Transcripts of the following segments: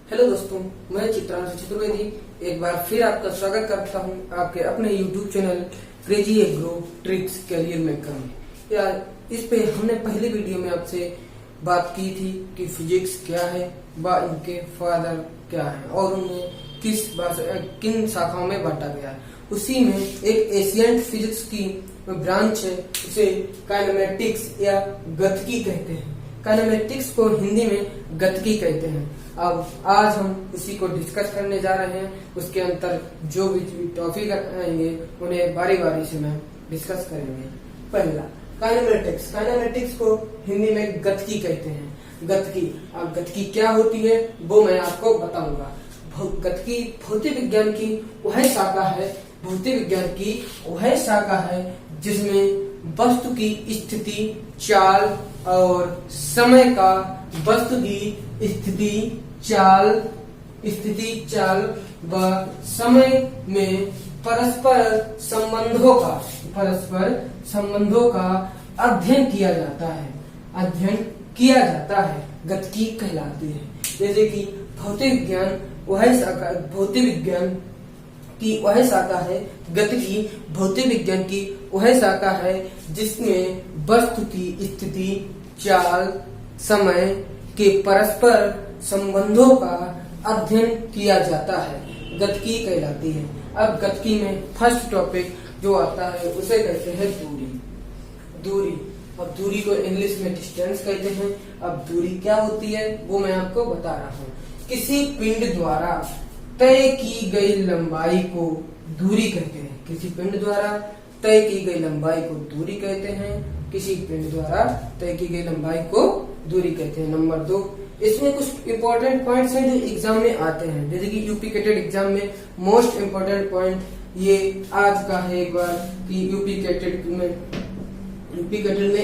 Hello दोस्तों, मैं चित्रांशु चतुर्वेदी एक बार फिर आपका स्वागत करता हूं आपके अपने YouTube channel crazy agro tricks career maker में। यार, इस पे हमने पहले वीडियो में आपसे बात की थी कि फिजिक्स क्या है व इनके फादर क्या है और उन्हें किन शाखाओं में बांटा गया है। उसी में एक एशियंट फिजिक्स की ब्रांच है, उसे काइनेमेटिक्स या गतिकी कहते हैं। काइनेमेटिक्स को हिंदी में गतिकी कहते हैं। अब आज हम उसी को डिस्कस करने जा रहे हैं। उसके अंतर जो भी टॉपिक आएंगे उन्हें बारी बारी से मैं डिस्कस करेंगे। पहला, काइनेमेटिक्स। काइनेमेटिक्स को हिंदी में गतिकी कहते हैं। गतिकी, अब गतिकी क्या होती है वो मैं आपको बताऊंगा। गतिकी भौतिक विज्ञान की वह शाखा है, जिसमें वस्तु की स्थिति, चाल और समय का वस्तु की स्थिति, चाल व समय में परस्पर संबंधों का अध्ययन किया जाता है, गतिकी कहलाती है। जैसे कि भौतिक विज्ञान की वह शाखा है, गतिकी भौतिक विज्ञान की वह शाखा है जिसमें वस्तु की स्थिति, चाल, समय के परस्पर संबंधों का अध्ययन किया जाता है, गतिकी कहलाती है। अब गतिकी में फर्स्ट टॉपिक जो आता है उसे कहते हैं दूरी। अब दूरी को इंग्लिश में डिस्टेंस कहते हैं। अब दूरी क्या होती है वो मैं आपको बता रहा हूँ। किसी पिंड द्वारा तय की गई लंबाई को दूरी कहते हैं। किसी पिंड द्वारा तय की गई लंबाई को दूरी कहते हैं। किसी पिंड द्वारा तय की गई लंबाई को दूरी कहते हैं। नंबर 2, इसमें कुछ इंपॉर्टेंट पॉइंट्स हैं जो एग्जाम में आते हैं। जैसे कि यूपी कैटेड एग्जाम में मोस्ट इंपॉर्टेंट पॉइंट ये आज का है एक बार कि यूपी कैटेड में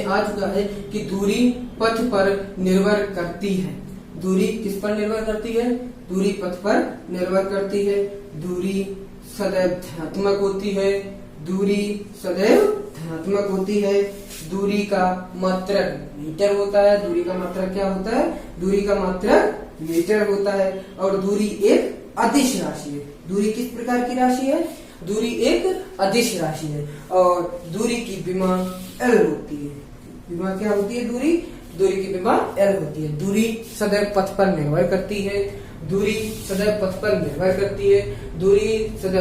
आ चुका है कि दूरी पथ पर निर्भर करती है। दूरी किस पर निर्भर करती है? दूरी पथ पर निर्भर करती है। दूरी सदैव धनात्मक होती है। दूरी का मात्रक मीटर होता है। दूरी का मात्रक क्या होता है? दूरी का मात्रक मीटर होता है। और दूरी एक अदिश राशि है। दूरी किस प्रकार की राशि है? दूरी एक अदिश राशि है और दूरी की विमा L होती है। विमा क्या होती है? दूरी की विमा L होती है। दूरी सदैव पथ पर निर्भर करती है। दूरी सदैव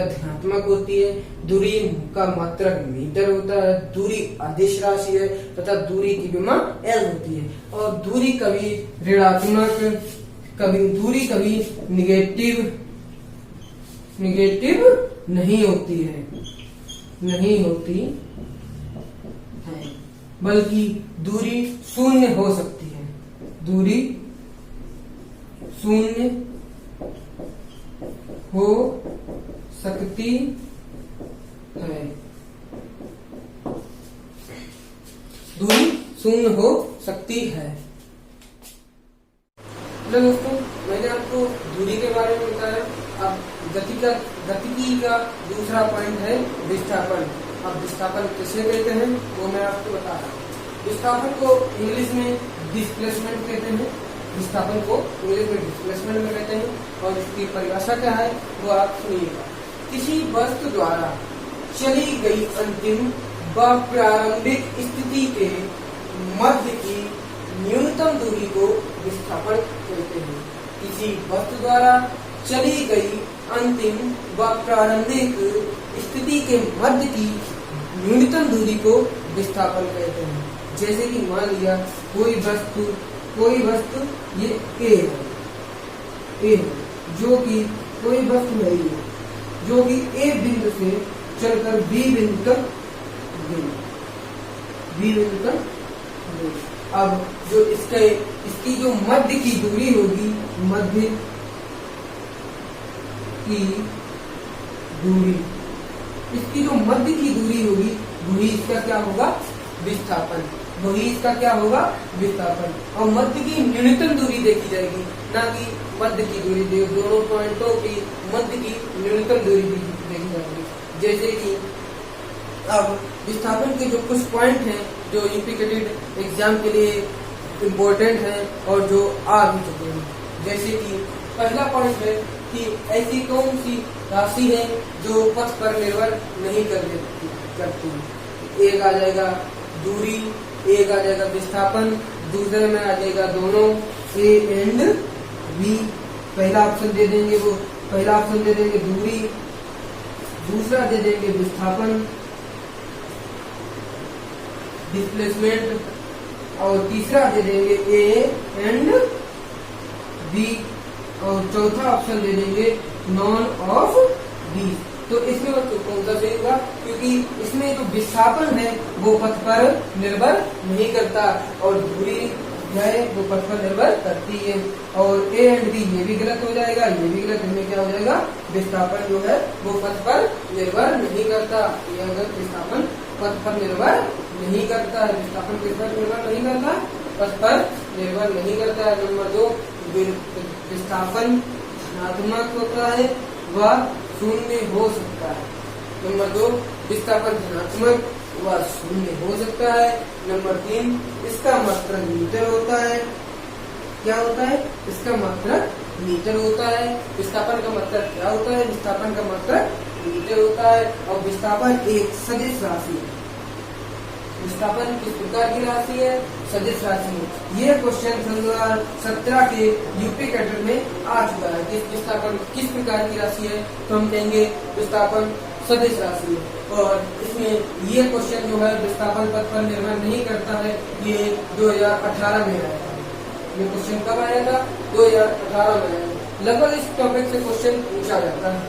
धनात्मक होती है। दूरी का मात्रक मीटर होता है। दूरी अदिश राशि है तथा दूरी की विमा L होती है। और दूरी कभी ऋणात्मक, कभी निगेटिव नहीं होती है, बल्कि दूरी शून्य हो सकती है। दूरी शून्य हो सकती है। दूरी शून्य हो सकती है। तो दोस्तों, मैंने आपको दूरी के बारे में बताया। अब गतिकी का दूसरा पॉइंट है विस्थापन। अब विस्थापन किसे कहते हैं वो मैं आपको बता रहा हूँ। विस्थापन को इंग्लिश में डिस्प्लेसमेंट कहते हैं। में कहते हैं और इसकी परिभाषा क्या है वो आप सुनिएगा। किसी वस्तु द्वारा चली गई अंतिम व प्रारंभिक स्थिति के मध्य की न्यूनतम दूरी को विस्थापन कहते हैं। किसी वस्तु द्वारा चली गई अंतिम व प्रारंभिक स्थिति के मध्य की न्यूनतम दूरी को विस्थापन कहते हैं। जैसे कि मान लिया कोई वस्तु ये A है, जो कि कोई वस्तु नहीं है, जो कि A बिंदु से चलकर B बिंदु तक गई। अब जो इसकी जो मध्य की दूरी होगी, वही इसका क्या होगा? विस्थापन। और मध्य की न्यूनतम दूरी देखी जाएगी, ना कि मध्य की दूरी। दोनों पॉइंटों की मध्य की न्यूनतम दूरी देखी जाएगी। जैसे कि अब विस्थापन के जो कुछ पॉइंट हैं जो यूपी कैटेड एग्जाम के लिए इम्पोर्टेंट हैं और जो आ भी चुके हैं, जैसे कि पहला पॉइंट है कि ऐसी कौन सी राशि है जो पथ पर निर्भर नहीं करती। एक आ जाएगा दूरी, एक आ जाएगा विस्थापन, दूसरे में आ जाएगा दोनों ए एंड बी। पहला ऑप्शन दे देंगे दूरी, दूसरा दे देंगे विस्थापन डिस्प्लेसमेंट, और तीसरा दे देंगे ए एंड बी, और चौथा ऑप्शन दे देंगे नॉन ऑफ बी। तो इसमें कौन सा सही होगा, क्योंकि इसमें जो विस्थापन है वो पथ पर निर्भर नहीं करता और दूरी है वो पथ पर निर्भर करती है। और ए एंड बी ये भी गलत हो जाएगा, ये भी गलत। इसमें क्या हो जाएगा, विस्थापन जो है वो पथ पर निर्भर नहीं करता। ये अगर विस्थापन पथ पर निर्भर नहीं करता है, विस्थापन किस पर निर्भर नहीं करता, पथ पर निर्भर नहीं करता है। नंबर 2, विस्थापन धनात्मक होता है व शून्य हो सकता है। नंबर 2, विस्थापन धनात्मक व शून्य हो सकता है। नंबर 3, इसका मात्रक मीटर होता है। क्या होता है, इसका मात्रक मीटर होता है। विस्थापन का मात्रक क्या होता है, विस्थापन का मात्रक मीटर होता है। और विस्थापन एक सदिश राशि है। विस्थापन किस प्रकार की राशि है, सदिश राशि है। ये क्वेश्चन 2017 के यूपी कैडर में आ चुका है कि विस्थापन किस प्रकार की राशि है, तो हम कहेंगे विस्थापन सदिश राशि है। और इसमें ये क्वेश्चन जो है विस्थापन पथ पर निर्भर नहीं करता है, ये 2018 में आया था। ये क्वेश्चन कब आया था, 2018 में आया था। लगभग इस टॉपिक से क्वेश्चन पूछा जाता है।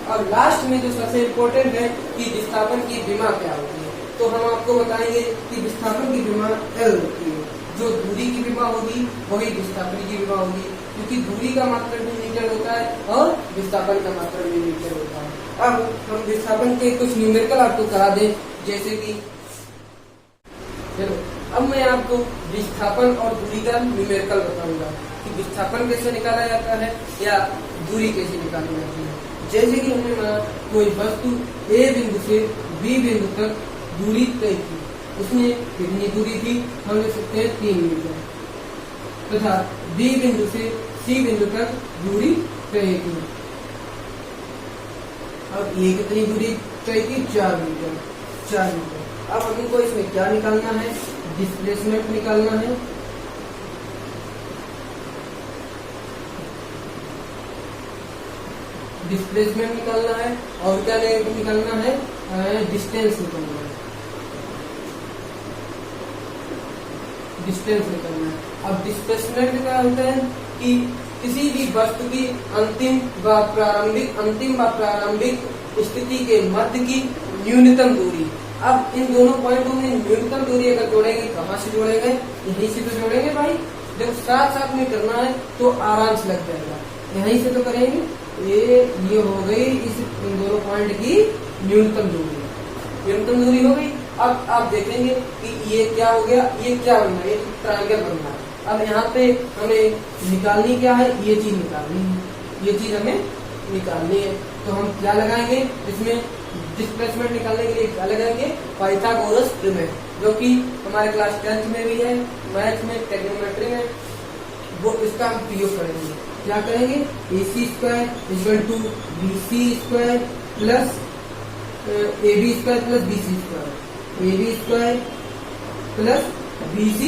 और लास्ट में जो सबसे इम्पोर्टेंट है कि विस्थापन की विमा क्या होती है, तो हम आपको बताएंगे कि विस्थापन की विमा L होती है। जो दूरी की विमा होगी वही विस्थापन की विमा होगी, क्योंकि दूरी का मात्रक भी मीटर होता है और विस्थापन का मात्रक भी मीटर होता है। अब हम विस्थापन के कुछ न्यूमेरिकल आपको करा दें, जैसे कि चलो अब मैं आपको विस्थापन और दूरी का न्यूमेरिकल बताऊंगा कि विस्थापन कैसे निकाला जाता है या दूरी कैसे निकाली जाती है। जैसे कि हमने माना कोई वस्तु ए बिंदु से बी बिंदु तक दूरी तय की, उसमें कितनी दूरी थी, हम लिख सकते हैं 3 मीटर, तथा बी बिंदु से सी बिंदु तक दूरी तय की। अब ये कितनी दूरी तय की, 4 मीटर। अब हमको इसमें क्या निकालना है, डिस्प्लेसमेंट निकालना है। डिस्प्लेसमेंट निकालना है और क्या निकालना है, डिस्टेंस निकालना है। डिस्टेंस निकालना है। अब डिस्प्लेसमेंट क्या होता है कि किसी भी वस्तु की अंतिम व प्रारंभिक स्थिति के मध्य की न्यूनतम दूरी। अब इन दोनों पॉइंटों में न्यूनतम दूरी अगर जोड़ेंगे, कहाँ से जोड़ेंगे, यहीं से तो जोड़ेंगे भाई। जब साथ साथ में करना है तो आराम से लग जाएगा, यहीं से तो करेंगे। ये हो गई इन दोनों पॉइंट की न्यूनतम दूरी हो गई। अब आप देखेंगे कि ये क्या हो गया, ये क्या बन रहा है, ये ट्रायंगल बन रहा है। अब यहाँ पे हमें निकालनी क्या है, ये चीज निकालनी है, ये चीज हमें निकालनी है। तो हम क्या लगाएंगे, इसमें डिस्प्लेसमेंट निकालने के लिए क्या लगाएंगे, पाइथागोरस प्रमेय, जो कि हमारे क्लास 10th में भी है, मैथ में, ट्रिग्नोमेट्री में, वो इसका हम प्रयोग करेंगे। क्या करेंगे, AC² = BC² plus AB² plus BC², AB² plus BC²।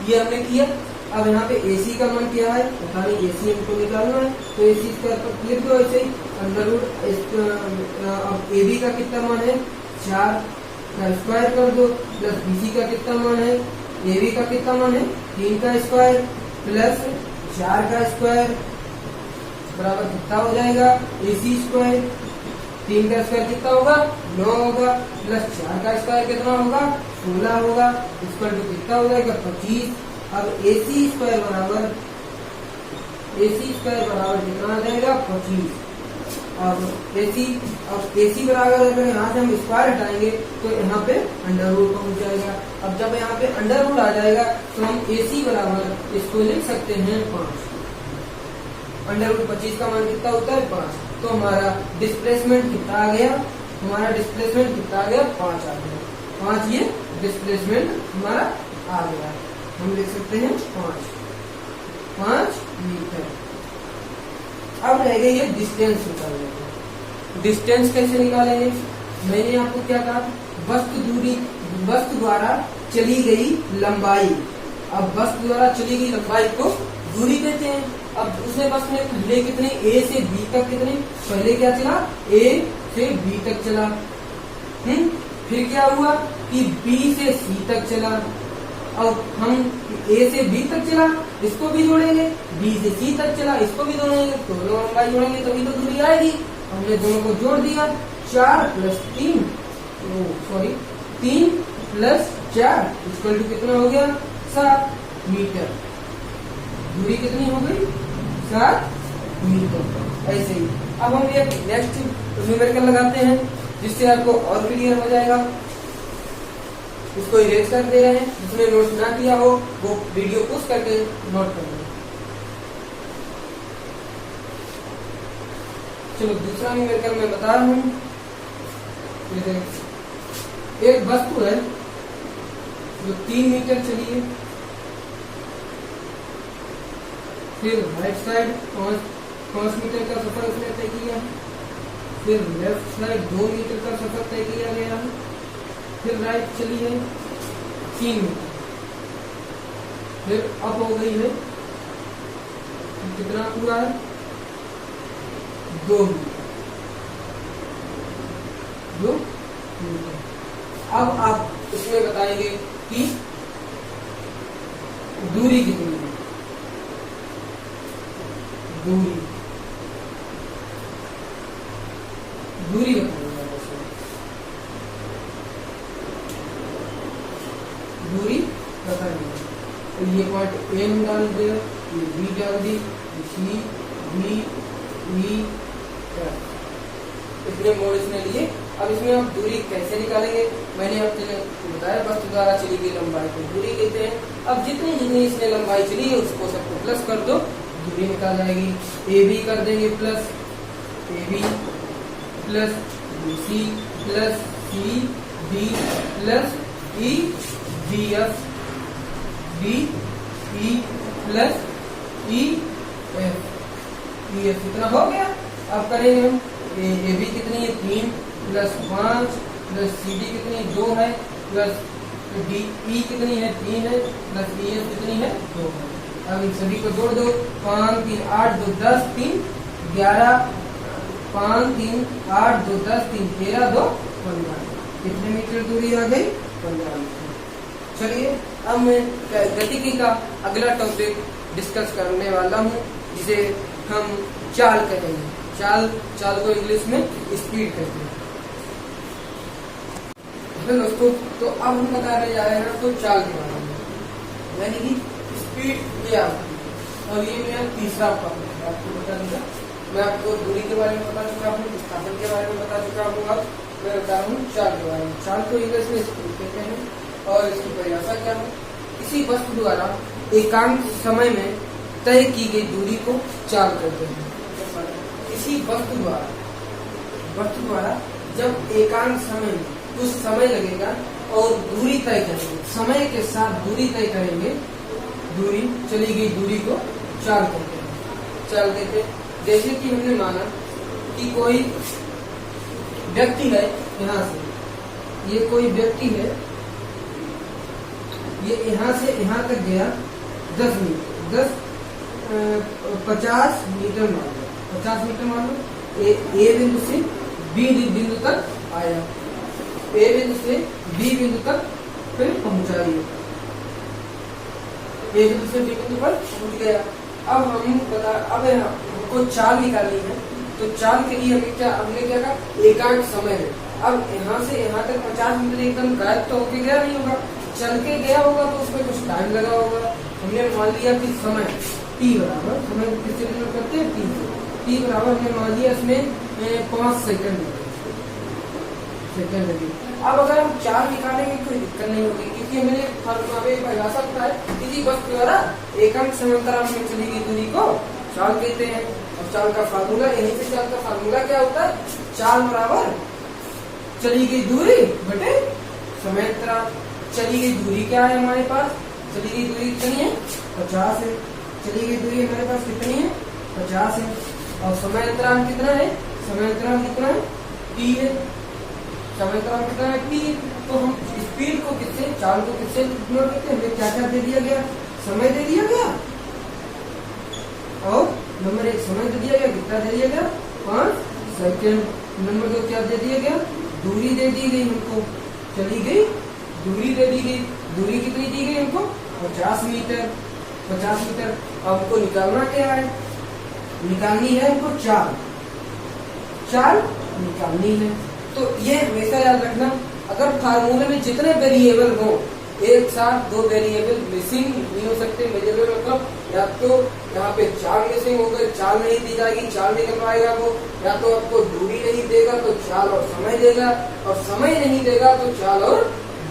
ये हमने किया। अब यहाँ पे AC का मान क्या है, पता नहीं, AC हमको निकालना है, तो AC² पर लिख दो ऐसे ही √। अब AB का कितना मान है, 4 का स्क्वायर कर दो, प्लस BC का कितना मान है, AB का कितना मान है, 3 का स्क्वायर प्लस 4 का स्क्वायर बराबर कितना हो जाएगा, AC²। 3 का स्क्वायर कितना होगा, 9 होगा, प्लस 4 का स्क्वायर कितना होगा, 16 होगा, इक्वल टू कितना हो जाएगा, 25। अब AC² बराबर कितना आ जाएगा, 25। अब AC बराबर अगर यहाँ से हम स्क्वायर हटाएंगे तो यहाँ पे √ पहुंच जाएगा। अब जब यहाँ पे √ आ जाएगा तो हम AC बराबर इसको लिख सकते हैं 5। √25 का मान कितना होता है, 5। तो हमारा डिस्प्लेसमेंट कितना आ गया, 5 आ गया। 5 ये डिस्प्लेसमेंट हमारा आ गया। हम लिख सकते हैं 5 मीटर। अब रह गई है डिस्टेंस निकालने की। डिस्टेंस कैसे निकालेंगे? मैंने आपको क्या कहा, वस्तु द्वारा चली गई लंबाई। अब वस्तु द्वारा चली गई लंबाई को दूरी कहते हैं। अब उसने बस में पहले कितने, ए से बी तक कितने, पहले क्या चला, ए से बी तक चला। फिर क्या हुआ कि बी से सी तक चला। अब हम ए से बी तक चला, इसको भी जोड़ेंगे, बी से सी तक चला, इसको भी जोड़ेंगे, दोनों लंबाई जोड़ेंगे तभी तो दूरी आएगी। हमने दोनों को जोड़ दिया, 4 + 3 3 + 4 इक्वल टू कितना हो गया, 7 मीटर। दूरी कितनी हो गई, 7 मीटर। ऐसे ही अब हम एक नेक्स्ट न्यूमेरिकल लगाते हैं जिससे आपको और क्लियर हो जाएगा। इसको इरेज कर दे रहे हैं, जिसने नोट ना किया हो वो वीडियो पुश करके नोट कर लें। चलो दूसरा न्यूमेरिकल मैं बता रहा हूँ। एक वस्तु है जो 3 मीटर चली है, फिर राइट साइड 5 मीटर का सफर उसने तय किया, फिर लेफ्ट साइड 2 मीटर का सफर तय किया गया, फिर राइट चली है 3 मीटर, फिर अप हो गई है कितना पूरा है, 2 मीटर। अब आप इसमें बताएंगे कि दूरी कितनी है। दूरी बताइए, दूरी बताइए। तो ये पॉइंट ए में डाल दिया, ये बी डाल दी, सी बी ई एफ, इतने मोड इसने लिए। अब इसमें हम दूरी कैसे निकालेंगे? मैंने आपको बताया वस्तु द्वारा चली गई लंबाई को दूरी कहते हैं। अब जितनी जितनी इसने लंबाई चली है उसको सबको प्लस कर दो, दूरी निकाल जाएगी। ए बी कर देंगे plus A B plus B C plus C D plus E D F D E plus E F कितना हो गया। अब करेंगे हम ए बी कितनी है 3 प्लस 5 प्लस सी डी कितनी 2 है प्लस डी ई कितनी है 3 है प्लस ई एफ कितनी है 2 है। अब इन सभी को जोड़ दो, 5 3 8 2 10 3 11 5 3 8 2 10 3 13 2 15 कितने मीटर दूरी आ गई 15 मीटर। चलिए अब मैं गतिकी का अगला टॉपिक डिस्कस करने वाला हूँ जिसे हम चाल कहेंगे। चाल को इंग्लिश में स्पीड कहते हैं। दोस्तों तो अब हम बताने जा रहे हैं तो चाल के बारे में, यानी कि स्पीड क्या होती है। और ये मेरा तीसरा टॉपिक है, आपको बता दूंगा। मैं आपको दूरी के बारे में बता चुका हूँ, विस्थापन के बारे में बता चुका हूँ। अब मैं बता रहा हूँ चाल के बारे में। चाल को इंग्लिश में स्पीड कहते हैं और इसकी परिभाषा क्या है? किसी वस्तु द्वारा एकांक समय में तय की गई दूरी को चाल कहते हैं। किसी वस्तु द्वारा जब एकांक समय में कुछ समय लगेगा और दूरी तय करेंगे, समय के साथ दूरी तय करेंगे, दूरी चली गई दूरी को चाल कहते हैं। चाल कहते हैं जैसे कि हमने माना कि कोई व्यक्ति है, यहाँ से ये कोई व्यक्ति है, ये यहाँ से यहाँ तक गया 10 मीटर 50 मीटर मान लो, 50 मीटर मान लो। ए बिंदु से बी बिंदु तक आया, ए बिंदु से बी बिंदु तक फिर पहुंचाइए, ए बिंदु से बी बिंदु पर पहुंच गया। अब हमको चाल निकालनी है, तो चाल के लिए हमने क्या कहा, एकांक समय है। अब यहाँ से यहाँ तक 50 मीटर एकदम गायब तो होके गया नहीं होगा, चल के गया होगा तो उसमें कुछ टाइम लगा होगा। हमने मान लिया कि समय t बराबर, समय किससे डिनोट करते हैं t बराबर, हमने मान लिया इसमें 5 सेकंड लगे। अब अगर हम चाल निकालेंगे कोई दिक्कत नहीं होगी, क्योंकि हमने परिभाषा बताया किसी वस्तु द्वारा एकांक समांतराल में चली गई दूरी को चाल कहते हैं। और चाल का फार्मूला, यहीं से चाल का फार्मूला क्या होता है, चाल बराबर चली गई दूरी बटे समांतराल। चली गई दूरी क्या है हमारे पास, चली गई दूरी कितनी है 50 है, चली गई दूरी हमारे पास कितनी है 50 है। और समय अंतराल कितना है, समय अंतराल कितना है, टी है, समय अंतराल कितना है, टी। तो हम स्पीड को किससे, चाल को किससे गुणा करते हैं, हमें क्या क्या दे दिया गया, समय दे दिया गया और नंबर 1 समय दे दिया गया, कितना दे दिया गया 5 सेकेंड। नंबर 2 क्या दे दिया गया, दूरी दे दी गई हमको, चली गई दूरी दे दी गई, दूरी कितनी दी गई हमको 50 मीटर, 50 मीटर। अब हमको निकालना क्या है, निकालनी है हमको चाल, चाल निकालनी है। तो ये हमेशा याद रखना, अगर फार्मूले में जितने वेरिएबल हो एक साथ, 2 वेरिएबल मिसिंग नहीं हो सकते। वेरिएबल मतलब या तो यहाँ पे चाल मिसिंग हो गए, चाल नहीं दी जाएगी, चाल निकल पाएगा वो, या तो आपको दूरी नहीं देगा तो चाल और समय देगा, और समय नहीं देगा तो चाल और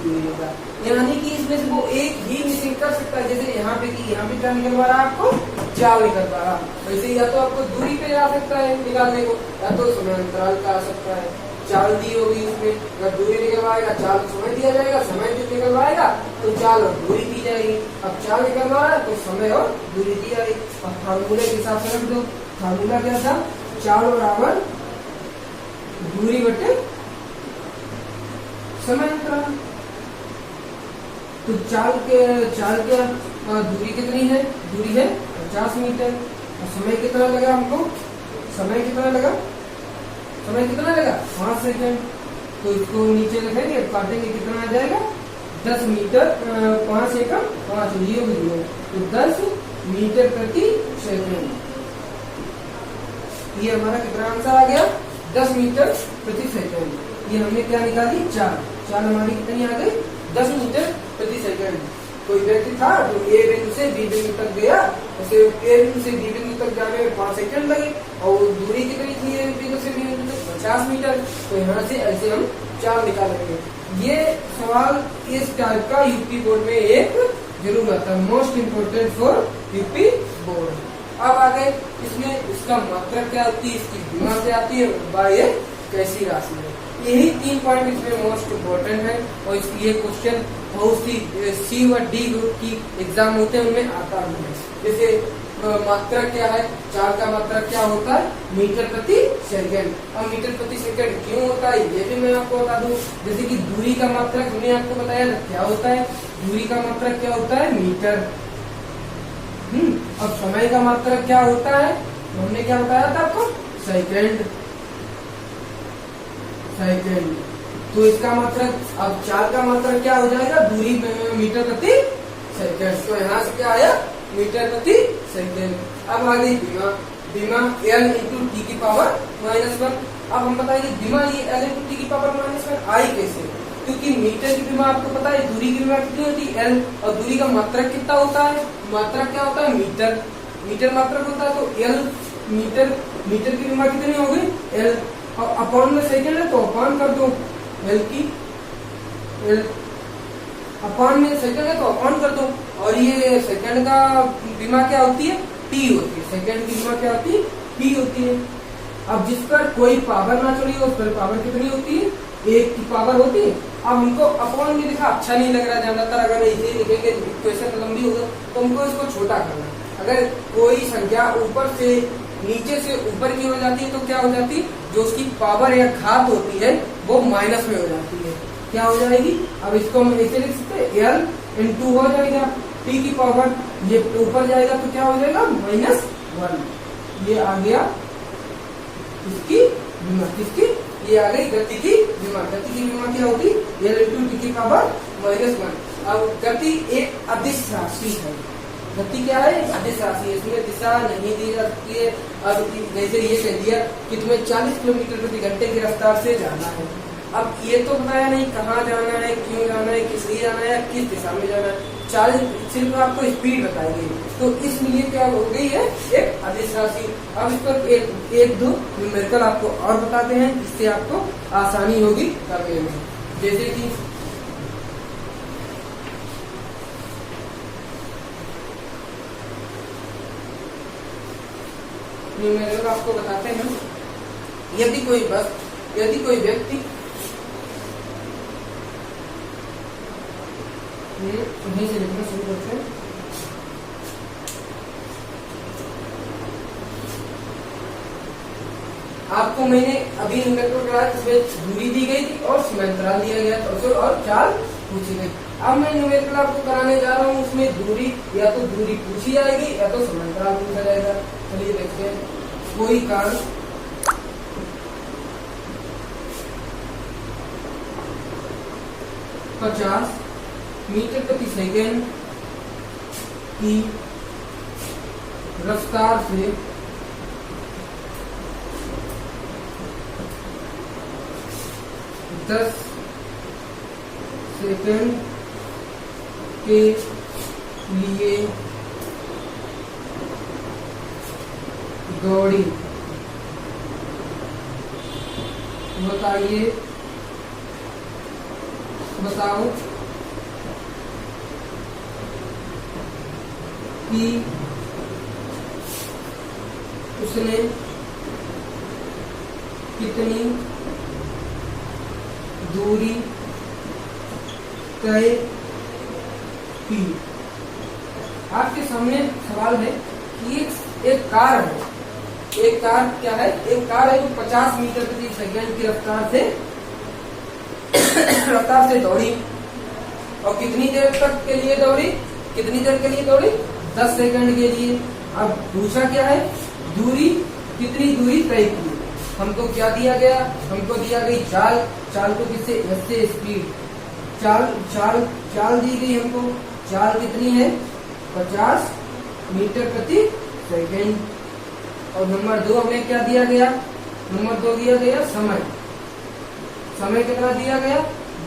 दूरी देगा। यानी कि इसमें से वो एक ही मिसिंग कर सकता है। जैसे यहाँ पे कि यहाँ पे क्या निकल पा रहा है आपको, चाल निकल पा रहा, वैसे या तो आपको दूरी पे आ सकता है निकालने को, या तो समय अंतराल का आ सकता है। चाल दी होगी इसमें, अगर दूरी निकलवाएगा चाल समय दिया जाएगा, समय जो निकलवाएगा तो चाल और दूरी दी जाएगी। अब चाल निकलवाया तो समय और दूरी दी जाएगी। अब फार्मूले के हिसाब से रख दो, फार्मूला क्या था, चाल बराबर दूरी बटे समय अंतराल। तो चाल के दूरी कितनी है, दूरी है 50 मीटर, और समय कितना लगा हमको, समय कितना लगा, समय कितना लगा 5 सेकेंड। तो इसको नीचे लिखेंगे, काटेंगे, कितना आ जाएगा 10 मीटर, 5 एकम 5 जीरो, तो 10 मीटर प्रति सेकेंड। ये हमारा कितना आंसर आ गया, 10 मीटर प्रति सेकेंड। ये हमने क्या निकाली, चाल, चाल हमारी कितनी आ गई 10 मीटर प्रति सेकेंड। कोई व्यक्ति था जो ए बिंदु से बी बिंदु तक गया, उसे ए बिंदु से बी बिंदु तक जाने में 5 सेकंड लगे, और दूरी कितनी थी ए बिंदु से बी बिंदु तक 50 मीटर। तो यहाँ से ऐसे हम चाल निकालेंगे। ये सवाल इस टाइप का यूपी बोर्ड में एक जरूर आता है, most important for UP board. अब आगे इसमें इसका मात्रक क्या होती है, इसकी गुणा से आती है, बाय कैसी राशि है। यही 3 पॉइंट इसमें मोस्ट इम्पोर्टेंट है, और ये क्वेश्चन बहुत सी सी व डी ग्रुप की एग्जाम होते हैं उनमें आता भी है। जैसे मात्रक क्या है, चाल का मात्रक क्या होता है, मीटर प्रति सेकंड। अब मीटर प्रति सेकंड क्यों होता है ये भी मैं आपको बता दूं। जैसे कि दूरी का मात्रक हमने आपको बताया क्या होता है, दूरी का मात्रक क्या होता है, मीटर। अब समय का मात्रक क्या होता है, हमने क्या बताया था आपको, सेकंड, सेकंड। तो इसका मात्रक, अब चाल का मात्रक क्या हो जाएगा, दूरी मीटर प्रति सेकंड। तो यहाँ से क्या आया, मीटर प्रति सेकंड। अब आगे विमा, विमा L इंटू टी की पावर -1। अब हम बताएंगे विमा ये L इंटू टी की पावर -1 आई कैसे, क्योंकि मीटर की विमा आपको पता है, दूरी की विमा कितनी होती है L, और दूरी का मात्रक कितना होता है, मात्रक क्या होता है, मीटर, मीटर मात्रक होता है। तो L मीटर, मीटर की विमा कितनी होगी L, और अपॉन में सेकंड है तो अपॉन कर दो L की, L अपॉन में सेकंड है तो अपॉन कर दो। और ये सेकंड का विमा क्या होती है, T होती है, सेकंड की विमा क्या होती है, T होती है। अब जिस पर कोई पावर ना चली हो उस पर पावर कितनी होती है, 1 की पावर होती है। अब हमको अपॉन में लिखा अच्छा नहीं लग रहा, ज्यादातर अगर इसे लिखेंगे क्वेश्चन लंबी होगा तो हमको इसको छोटा करना। अगर कोई संख्या ऊपर से नीचे से ऊपर की हो जाती है तो क्या हो जाती है, जो उसकी पावर या घात होती है वो माइनस में हो जाती है, क्या हो जाएगी। अब इसको हम ऐसे लिख सकते हैं, L इंटू हो जाएगा T की पावर, ये ऊपर जाएगा तो क्या हो जाएगा -1। ये आ गया इसकी विमा, किसकी, ये आ गई गति की विमा। गति की विमा क्या होगी, L इंटू टी की पावर -1। अब गति एक अदिश राशि है, गति क्या है, अदिश राशि है, इसमें दिशा नहीं दी जा सकती है। अब जैसे ये कह दिया कि तुम्हें 40 किलोमीटर प्रति घंटे की रफ्तार से जाना है। अब ये तो बताया नहीं कहाँ जाना है, क्यों जाना है, किस लिए जाना है, किस दिशा में जाना है, 40 सिर्फ आपको स्पीड बताएगी। तो इसलिए क्या हो गई है, एक अदिश राशि। अब इस पर एक दो न्यूमेरिकल आपको और बताते हैं, जिससे आपको आसानी होगी करने में। जैसे कि न्यूमेरिकल आपको बताते हैं, यदि कोई बस, यदि कोई व्यक्ति यहीं से लिखना शुरू करते हैं। आपको मैंने अभी न्यूमेरिकल कराया, इसमें दूरी दी गई थी और समांतराल दिया गया था और चाल पूछी गई। अब मैं न्यूमेरिकल आपको कराने जा रहा हूँ, उसमें दूरी या तो दूरी पूछी जाएगी या तो समांतराल पूछा जाएगा। चलिए देखते हैं। कोई कार 50 मीटर प्रति सेकेंड की रफ्तार से 10 सेकेंड के लिए दौड़ी। बताओ कि उसने कितनी दूरी तय की। आपके सामने सवाल है कि एक कार है, एक कार क्या है, एक कार है जो 50 मीटर प्रति सेकंड की रफ्तार से दौड़ी और कितनी देर तक के लिए दौड़ी, कितनी देर के लिए दौड़ी, 10 सेकंड के लिए। अब दूसरा क्या है, दूरी, कितनी दूरी तय की। हमको क्या दिया गया, हमको दिया गई चाल, चाल को किससे, एस से स्पीड, चाल दी गई हमको, चाल कितनी है 50 मीटर प्रति सेकंड। और नंबर 2 हमें क्या दिया गया, नंबर 2 दिया गया समय, समय कितना दिया गया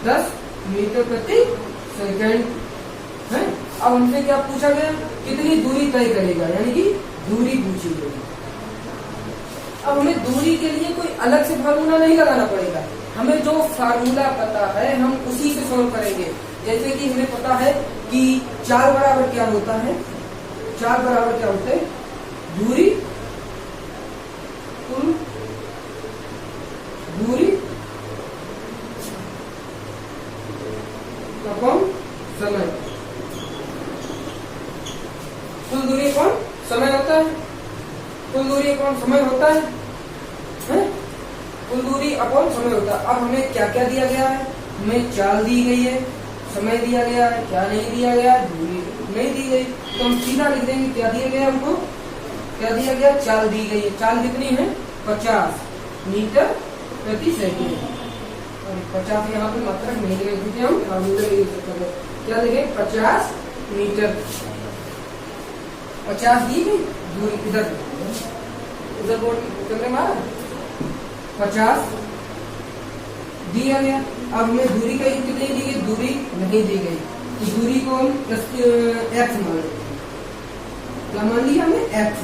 10 मीटर प्रति सेकंड है। अब हमसे क्या पूछा गया, कितनी दूरी तय करेगा, यानी कि दूरी पूछी गई। अब हमें दूरी के लिए कोई अलग से फार्मूला नहीं लगाना पड़ेगा, हमें जो फार्मूला पता है हम उसी से सॉल्व करेंगे। जैसे कि हमें पता है कि चाल बराबर क्या होता है, चाल बराबर क्या होता है, दूरी कुल दूरी अपॉन समय, कुल दूरी अपॉन समय होता है, कुल दूरी अपॉन समय होता है, कुल दूरी अपॉन समय होता है। अब हमें क्या क्या दिया गया है, हमें चाल दी गई है, समय दिया गया है, क्या नहीं दिया गया, दूरी नहीं दी गई, तो हम सीधा लिख देंगे क्या दिया गया हमको, क्या दिया गया, चाल दी गई है। चाल कितनी है 50 मीटर प्रति सेकंड, और 50 यहाँ पे मात्रक नहीं लिखे क्योंकि हम फार्मूला यूज कर रहे हैं। क्या लिखे 50 मीटर, 50 दी गई दूरी, इधर बोर्ड करने मारा 50 दिया गया। अब हमें दूरी का कितनी दी गई, दूरी नहीं दी गई, तो दूरी को हम एक्स मान लेंगे, क्या मान लिया हमने एक्स।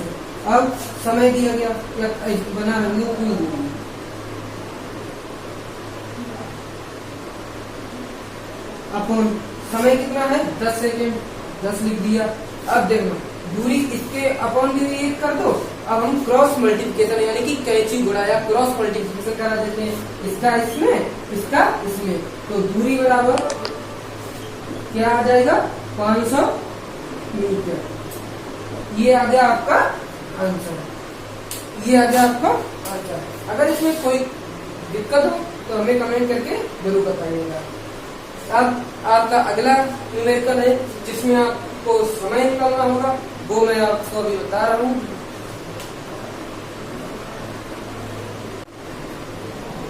अब समय दिया गया, बना रंगे कुल दूरी, अपन समय कितना है 10 सेकेंड, 10 लिख दिया। अब देखना दूरी इसके अपॉन भी कर दो। अब हम क्रॉस मल्टीप्लिकेशन यानी कि कैंची गुणा क्रॉस मल्टीप्लिकेशन करा देते हैं, इसका इसमें, इसका इसमें, तो दूरी बराबर क्या आ जाएगा 500 मीटर। ये आ गया आपका आंसर, ये आ गया आपका आंसर। अगर इसमें कोई दिक्कत हो तो हमें कमेंट करके जरूर बताइएगा। अब आपका अगला न्यूमेरिकल है जिसमें आपको समय निकालना होगा, वो मैं आपको अभी बता रहा हूँ।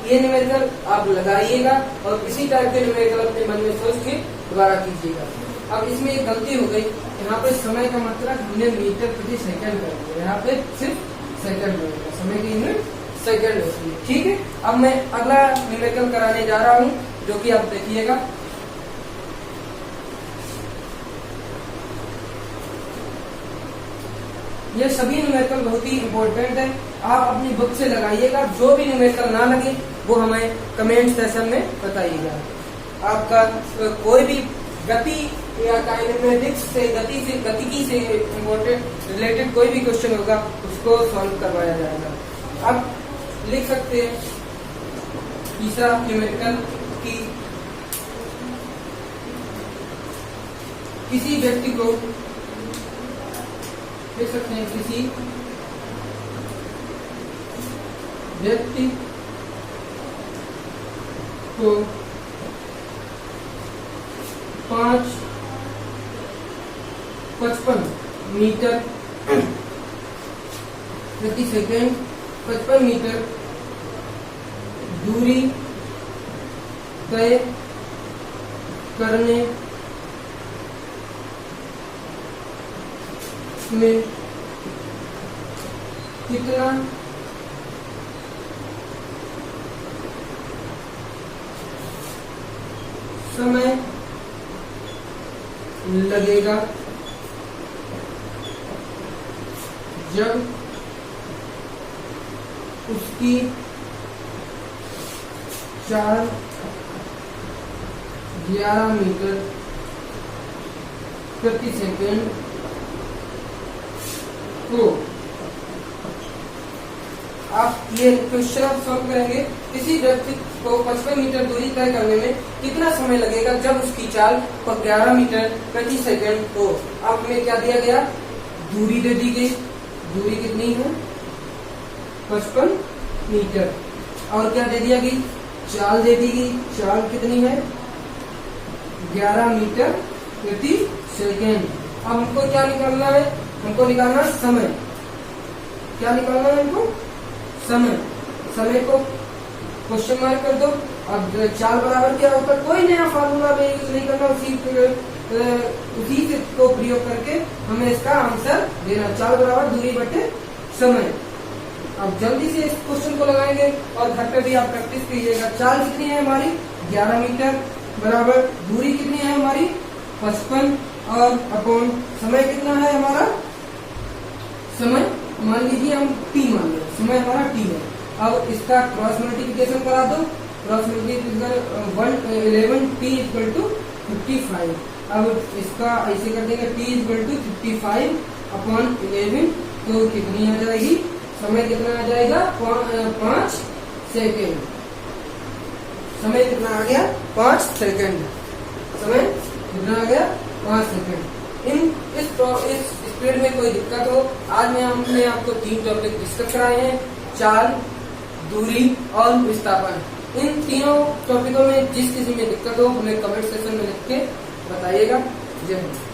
ये न्यूमेरिकल आप लगाइएगा और इसी टाइप के न्यूमेरिकल अपने मन में सोच के दोबारा कीजिएगा। अब इसमें एक गलती हो गई, यहाँ पे समय का मात्रक हमने मीटर प्रति सेकंड कर दिया, यहाँ पे सिर्फ सेकंड होगा, समय की यूनिट सेकंड होती है। ठीक है, अब मैं अगला न्यूमेरिकल कराने जा रहा हूँ जो कि आप देखिएगा। ये सभी न्यूमेरिकल बहुत ही इम्पोर्टेंट है, आप अपनी बुक से लगाइएगा। जो भी न्यूमेरिकल ना लगे वो हमें कमेंट सेशन में बताइएगा। आपका कोई भी गति या काइनेमेटिक्स से, गतिकी से इम्पोर्टेंट रिलेटेड कोई भी क्वेश्चन होगा उसको सॉल्व करवाया जाएगा। अब लिख सकते हैं तीसरा न्यूमेरिकल की किसी व्यक्ति को लिख सकते हैं, किसी व्यक्ति को 55 मीटर प्रति सेकेंड 55 मीटर दूरी तय करने में कितना समय लगेगा जब उसकी चाल 11 मीटर प्रति सेकेंड को। आप ये क्वेश्चन आप सॉल्व करेंगे, किसी व्यक्ति को 55 मीटर दूरी तय करने में कितना समय लगेगा जब उसकी चाल 11 मीटर प्रति सेकेंड हो। अब हमें क्या दिया गया, दूरी दे दी गई, दूरी कितनी है 55 मीटर, और क्या दे दिया गई, चाल दे दी गई, चाल कितनी है 11 मीटर प्रति सेकेंड। अब हमको क्या निकालना है, हमको निकालना है समय। क्या निकालना है हमको, समय। समय को क्वेश्चन मार्क कर दो। अब चाल बराबर क्या होता है, कोई नया फार्मूला में यूज नहीं करना, उसी को प्रयोग करके हमें इसका आंसर देना। चाल बराबर दूरी बटे समय। अब जल्दी से इस क्वेश्चन को लगाएंगे और घर पे भी आप प्रैक्टिस कीजिएगा। चाल कितनी है हमारी 11 मीटर बराबर दूरी कितनी है हमारी 55 और अपॉन समय कितना है हमारा, समय मान लीजिए हम t मान लें, समय हमारा t है। अब इसका क्रॉस मल्टीप्लिकेशन करा दो, cross multiplication 11t equal to 55। अब इसका ऐसे कर देंगे t इक्वल टू 55 अपॉन 11, तो कितनी आ जाएगी, समय कितना आ जाएगा 5 सेकेंड। समय कितना आ गया 5 सेकेंड, समय कितना आ गया 5 सेकेंड। इस स्पीड में कोई दिक्कत हो, आज हमने आपको 3 टॉपिक डिस्कस कराए हैं, चाल, दूरी और विस्थापन। इन तीनों टॉपिकों में जिस किसी में दिक्कत हो हमें कमेंट सेक्शन में लिख के बताइएगा। जय हिंद।